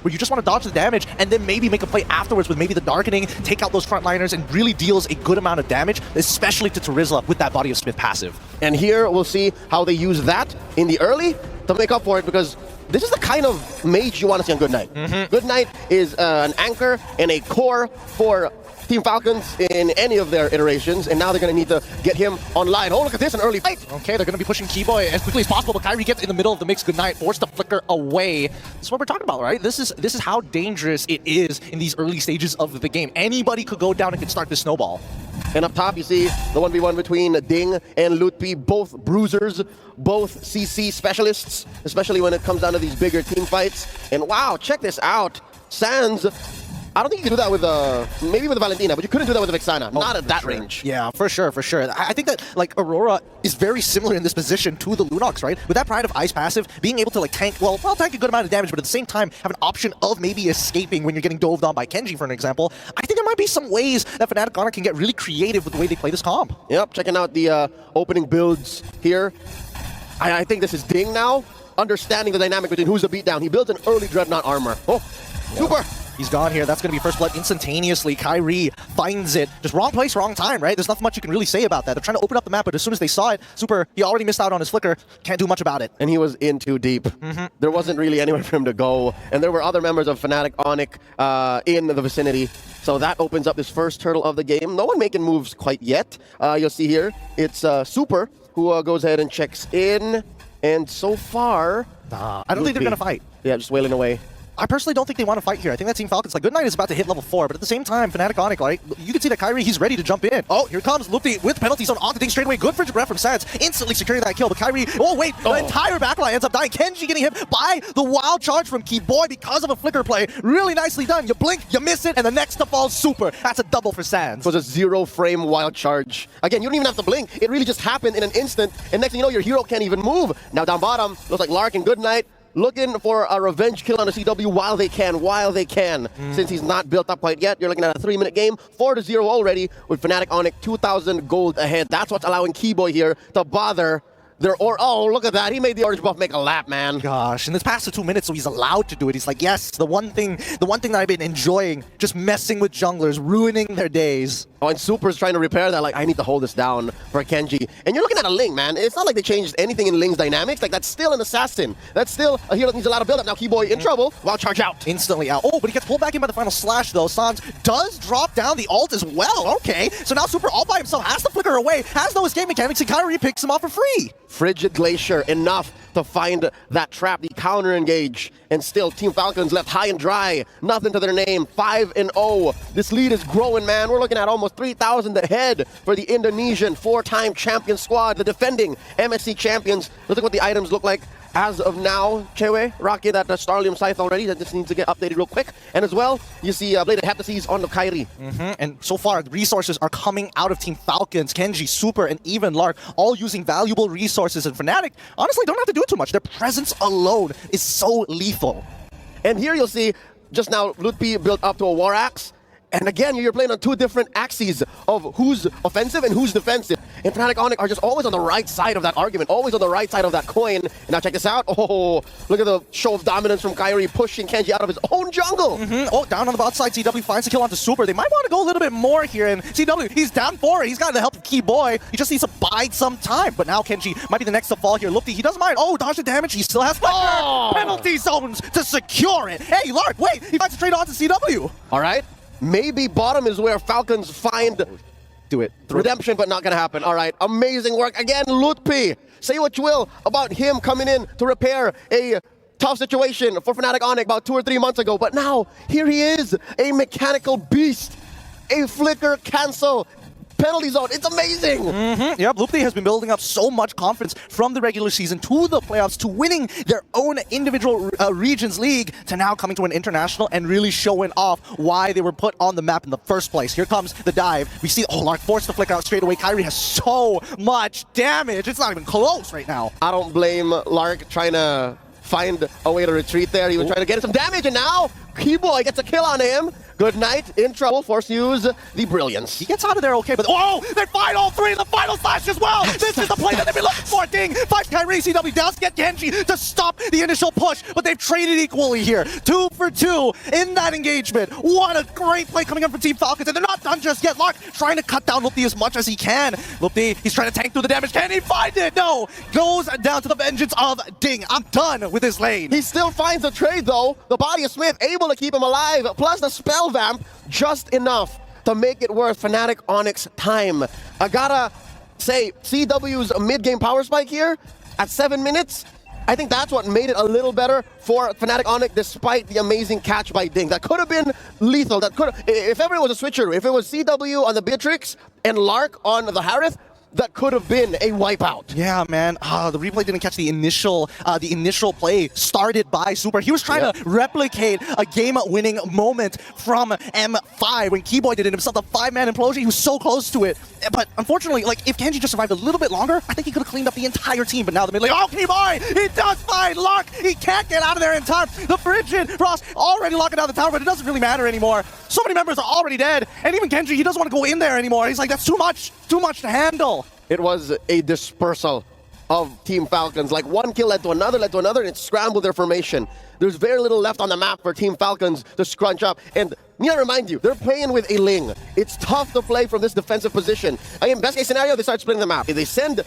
where you just want to dodge the damage and then maybe make a play afterwards with maybe the darkening, take out those frontliners, and really deals a good amount of damage, especially to Terizla with that Body of Smith passive. And here we'll see how they use that in the early to make up for it, because this is the kind of mage you want to see on Good Knight. Good Knight is an anchor and a core for Team Falcons in any of their iterations, and now they're going to need to get him online. Oh, look at this, an early fight. Okay, they're going to be pushing Keyboy as quickly as possible, but Kairi gets in the middle of the mix. Good Knight forced to flicker away. That's what we're talking about, right? This is how dangerous it is in these early stages of the game. Anybody could go down and could start this snowball. And up top, you see the 1v1 between Ding and Lutpi, both bruisers, both CC specialists, especially when it comes down to these bigger team fights. And wow, check this out. Sans, I don't think you can do that with, maybe with Valentina, but you couldn't do that with the Vexana. Not at that range. Yeah, for sure, for sure. I think that, like, Aurora is very similar in this position to the Lunox, right? With that Pride of Ice passive, being able to, like, tank a good amount of damage, but at the same time, have an option of maybe escaping when you're getting doved on by Kenji, for an example. I think there might be some ways that Fnatic ONIC can get really creative with the way they play this comp. Yep, checking out the opening builds here. I think this is Ding now, understanding the dynamic between who's the beatdown. He builds an early Dreadnought armor. Oh, super! He's gone here. That's going to be first blood instantaneously. Kairi finds it. Just wrong place, wrong time, right? There's nothing much you can really say about that. They're trying to open up the map, but as soon as they saw it, Super, he already missed out on his flicker. Can't do much about it. And he was in too deep. There wasn't really anywhere for him to go. And there were other members of Fnatic ONIC in the vicinity. So that opens up this first turtle of the game. No one making moves quite yet. You'll see here, it's Super who goes ahead and checks in. And so far... I don't think they're going to fight. Yeah, just wailing away. I personally don't think they want to fight here. I think that Team Falcons, like, Good Knight is about to hit level 4, but at the same time, Fnatic ONIC, like, you can see that Kairi, he's ready to jump in. Oh, here comes Lupti with penalty zone onto things straight away. Good fridge breath from Sans, instantly securing that kill, but Kairi, the entire backline ends up dying. Kenji getting hit by the wild charge from Keyboy because of a flicker play. Really nicely done. You blink, you miss it, and the next to fall Super. That's a double for Sans. It was a 0-frame wild charge. Again, you don't even have to blink. It really just happened in an instant, and next thing you know, your hero can't even move. Now down bottom, looks like Lark and Good Knight looking for a revenge kill on the CW while they can. Since he's not built up quite yet, you're looking at a 3-minute game, 4-0 already, with Fnatic ONIC 2,000 gold ahead. That's what's allowing Keyboy here to bother oh, look at that. He made the orange buff make a lap, man. Gosh, and it's past the 2 minutes, so he's allowed to do it. He's like, yes, the one thing that I've been enjoying, just messing with junglers, ruining their days. Oh, and Super's trying to repair that, like, I need to hold this down for Kenji. And you're looking at a Ling, man. It's not like they changed anything in Ling's dynamics. Like, that's still an assassin. That's still a hero that needs a lot of build-up. Now Keyboy in trouble. Wild charge out. Instantly out. Oh, but he gets pulled back in by the final slash, though. Sans does drop down the ult as well. Okay, so now Super all by himself has to flicker away, has no escape mechanics, and Kairi picks him off for free. Frigid Glacier, enough to find that trap, the counter engage, and still Team Falcons left high and dry, nothing to their name, 5-0. This lead is growing, man. We're looking at almost 3,000 ahead for the Indonesian 4-time champion squad, the defending MSC champions. Look at what the items look like as of now. Chewe, Rocky, that Starlium Scythe already, that just needs to get updated real quick. And as well, you see Bladed Heptases on the Kairi. And so far, the resources are coming out of Team Falcons, Kenji, Super, and even Lark, all using valuable resources. And Fnatic, honestly, don't have to do too much. Their presence alone is so lethal. And here you'll see, just now, Lutpi built up to a War Axe. And again, you're playing on two different axes of who's offensive and who's defensive. And Fnatic ONIC are just always on the right side of that argument, always on the right side of that coin. And now check this out. Oh, look at the show of dominance from Kairi, pushing Kenji out of his own jungle. Oh, down on the bot side, CW finds the kill onto Super. They might want to go a little bit more here. And CW, he's down 4. He's got the help of Keyboy. He just needs to bide some time. But now Kenji might be the next to fall here. Lupti, he doesn't mind. Oh, dodge the damage. He still has flicker. Penalty zones to secure it. Hey, Lark, wait. He finds a trade on to CW. All right. Maybe bottom is where Falcons find redemption, but not gonna happen. All right, amazing work again, Lutpi. Say what you will about him coming in to repair a tough situation for Fnatic ONIC about 2 or 3 months ago, but now here he is, a mechanical beast, a flicker cancel. Penalty zone, it's amazing! Yep, Lupti has been building up so much confidence from the regular season to the playoffs to winning their own individual regions league to now coming to an international and really showing off why they were put on the map in the first place. Here comes the dive. We see, oh, Lark forced the flick out straight away. Kairi has so much damage. It's not even close right now. I don't blame Lark trying to find a way to retreat there. He was trying to get some damage, and now Keyboy gets a kill on him. Good night, in trouble, forced to use the brilliance. He gets out of there okay, but oh, they find all three in the final slash as well. This is the play that they've been looking for. Ding, fight Kyrie. CW does get Genji to stop the initial push, but they've traded equally here. 2 for 2 in that engagement. What a great play coming up from Team Falcons, and they're not done just yet. Lark trying to cut down Lupti as much as he can. Lupti, he's trying to tank through the damage. Can he find it? No. Goes down to the vengeance of Ding. I'm done with this lane. He still finds the trade though. The body of Smith able to keep him alive, plus the spell vamp, just enough to make it worth Fnatic ONIC's time. I gotta say, CW's mid-game power spike here at 7 minutes, I think that's what made it a little better for Fnatic ONIC, despite the amazing catch by Ding. That could have been lethal. That could, if ever it was a switcher, if it was CW on the Beatrix and Lark on the Harith, that could have been a wipeout. Yeah, man. The replay didn't catch the initial play started by Super. He was trying to replicate a game-winning moment from M5 when Keyboy did it himself. The 5-man implosion, he was so close to it. But unfortunately, like, if Kenji just survived a little bit longer, I think he could have cleaned up the entire team. But now the mid lane, oh, Keyboy! He does find Lark! He can't get out of there in time. The Frigid Frost already locking down the tower, but it doesn't really matter anymore. So many members are already dead. And even Kenji, he doesn't want to go in there anymore. He's like, that's too much to handle. It was a dispersal of Team Falcons. Like one kill led to another, and it scrambled their formation. There's very little left on the map for Team Falcons to scrunch up. And me, I remind you, they're playing with a Ling. It's tough to play from this defensive position. Again, best case scenario, they start splitting the map. They send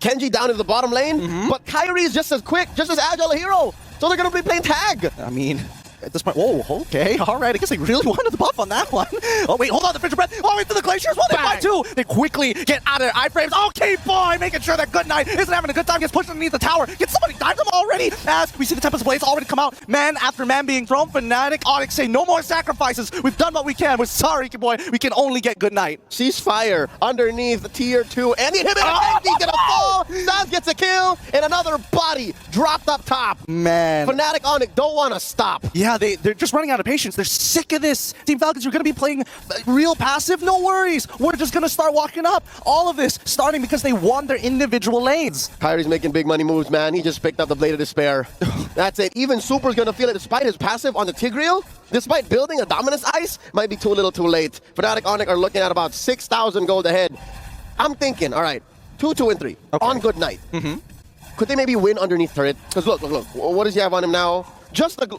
Kenji down into the bottom lane, but Kyrie is just as quick, just as agile a hero. So they're going to be playing tag. I mean, at this point, whoa, okay, all right. I guess they really wanted the buff on that one. Oh, wait, hold on, the Frigid Breath. Oh, wait, to the Glaciers. Well, they fight too. They quickly get out of their iframes. Okay, boy, making sure that Good Night isn't having a good time. Gets pushed underneath the tower. Gets somebody dive them already. As we see the Tempest Blades already come out. Man after man being thrown. Fnatic ONIC say no more sacrifices. We've done what we can. We're sorry, boy. We can only get Good Night. Ceasefire underneath tier 2. And the inhibitor he's gonna fall. Saz gets a kill. And another body dropped up top. Man. Fnatic ONIC don't want to stop. Yeah, they're just running out of patience. They're sick of this. Team Falcons, you're going to be playing real passive? No worries. We're just going to start walking up. All of this starting because they won their individual lanes. Kyrie's making big money moves, man. He just picked up the Blade of Despair. That's it. Even Super's going to feel it despite his passive on the Tigreal. Despite building a Dominus Ice, might be too little too late. Fnatic ONIC are looking at about 6,000 gold ahead. I'm thinking, all right, 2, 2, and 3 on Good Night. Could they maybe win underneath turret? Because look. What does he have on him now? Just the...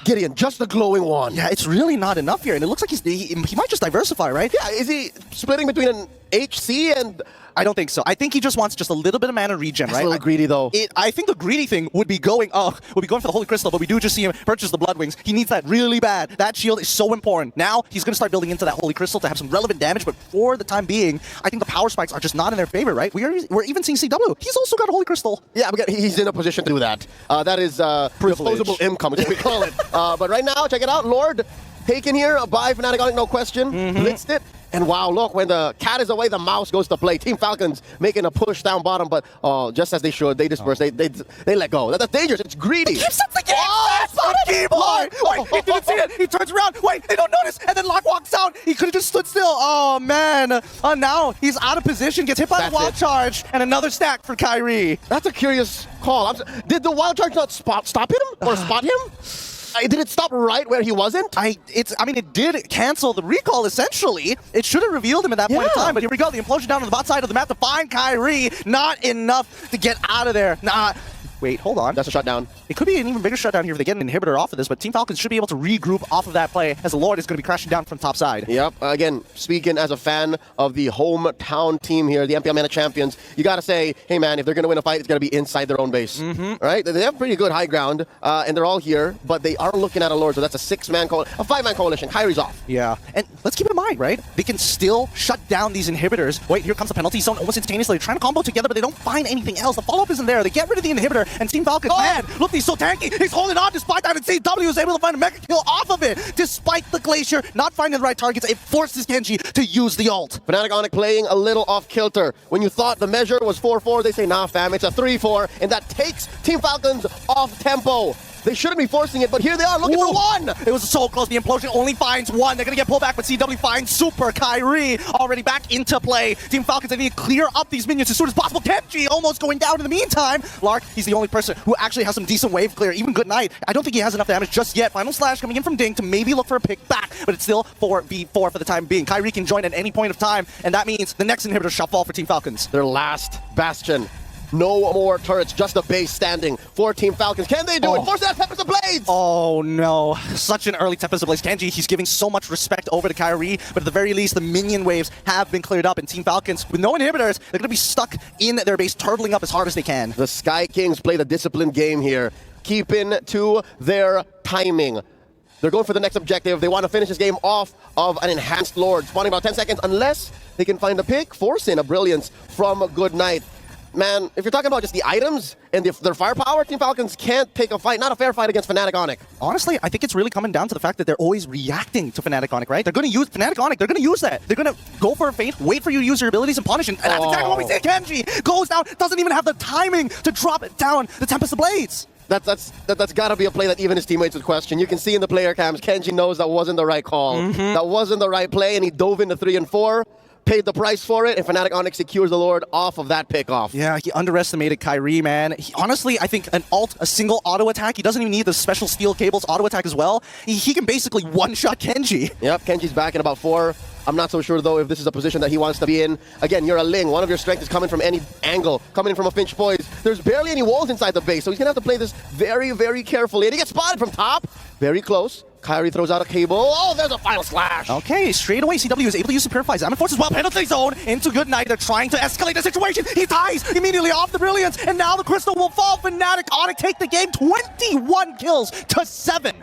Gideon, just the glowing wand. Yeah, it's really not enough here, and it looks like he might just diversify, right? Yeah, is he splitting between an HC and... I don't think so. I think he just wants just a little bit of mana regen, right? A little greedy, though. I think the greedy thing would be going for the Holy Crystal, but we do just see him purchase the Blood Wings. He needs that really bad. That shield is so important. Now, he's going to start building into that Holy Crystal to have some relevant damage, but for the time being, I think the power spikes are just not in their favor, right? We're even seeing CW. He's also got a Holy Crystal. Yeah, he's in a position to do that. That is disposable income, as we call it. But right now, check it out. Lord taken here by Fnatic ONIC, no question. Blitzed it. And wow, look, when the cat is away, the mouse goes to play. Team Falcons making a push down bottom, but just as they should, they disperse. They let go. That's dangerous. It's greedy. He keeps the game. Oh, Keyboy! Wait, he didn't see it. He turns around. Wait, they don't notice. And then Locke walks out. He could have just stood still. Oh, man. Now he's out of position, gets hit by the Wild Charge, and another stack for Kyrie. That's a curious call. Did the Wild Charge not stop him or spot him? Did it stop right where he wasn't? I mean, it did cancel the recall, essentially. It should have revealed him at that point in time, but here we go. The implosion down on the bot side of the map to find Kyrie. Not enough to get out of there. Wait, hold on. That's a shutdown. It could be an even bigger shutdown here if they get an inhibitor off of this, but Team Falcons should be able to regroup off of that play as the Lord is going to be crashing down from top side. Yep. Again, speaking as a fan of the hometown team here, the MPL Mana Champions, you got to say, hey, man, if they're going to win a fight, it's going to be inside their own base. Right? They have pretty good high ground, and they're all here, but they are looking at a Lord, so that's a 5-man coalition. Kyrie's off. Yeah. And let's keep in mind, right? They can still shut down these inhibitors. Wait, here comes the penalty zone almost instantaneously. They're trying to combo together, but they don't find anything else. The follow-up isn't there. They get rid of the inhibitor, and Team Falcons, man, look, he's so tanky. He's holding on despite that, and CW is able to find a mega kill off of it. Despite the Glacier not finding the right targets, it forces Genji to use the ult. Fnatic ONIC playing a little off-kilter. When you thought the measure was 4-4, they say, nah, fam, it's a 3-4, and that takes Team Falcons off tempo. They shouldn't be forcing it, but here they are looking for one. It was so close. The implosion only finds one. They're going to get pulled back, but CW finds Super. Kyrie already back into play. Team Falcons, they need to clear up these minions as soon as possible. Kenji almost going down in the meantime. Lark, he's the only person who actually has some decent wave clear. Even Good Night, I don't think he has enough damage just yet. Final Slash coming in from Ding to maybe look for a pick back, but it's still 4v4 for the time being. Kyrie can join at any point of time, and that means the next inhibitor shall fall for Team Falcons. Their last bastion. No more turrets, just a base standing for Team Falcons. Can they do it? Force that Tempest of Blades! Oh no, such an early Tempest of Blades. Kenji, he's giving so much respect over to Kyrie, but at the very least, the minion waves have been cleared up, and Team Falcons, with no inhibitors, they're going to be stuck in their base, turtling up as hard as they can. The Sky Kings play the disciplined game here, keeping to their timing. They're going for the next objective. They want to finish this game off of an enhanced Lord, spawning about 10 seconds, unless they can find a pick, force in a Brilliance from Good Night. Man, if you're talking about just the items and their firepower, Team Falcons can't take a fight, not a fair fight against Fnatic ONIC. Honestly, I think it's really coming down to the fact that they're always reacting to Fnatic ONIC, right? They're going to use Fnatic ONIC, they're going to use that. They're going to go for a feint, wait for you to use your abilities and punish, and that's exactly what we see. Kenji goes down, doesn't even have the timing to drop it down the Tempest of Blades. That's got to be a play that even his teammates would question. You can see in the player cams, Kenji knows that wasn't the right call. That wasn't the right play, and he dove into 3 and 4. Paid the price for it, and Fnatic ONIC secures the Lord off of that pickoff. Yeah, he underestimated Kyrie, man. Honestly, I think a single auto attack, he doesn't even need the special steel cables auto attack as well. He can basically one-shot Kenji. Yep, Kenji's back in about 4. I'm not so sure, though, if this is a position that he wants to be in. Again, you're a Ling. One of your strengths is coming from any angle, coming in from a Finch Boys. There's barely any walls inside the base, so he's going to have to play this very, very carefully. And he gets spotted from top. Very close. Kyrie throws out a cable. Oh, there's a Final Slash. Okay, straight away, CW is able to use the Purify. Zaman forces well, penalty zone into Good Night. They're trying to escalate the situation. He ties immediately off the Brilliance, and now the Crystal will fall. Fnatic ONIC take the game, 21 kills to 7.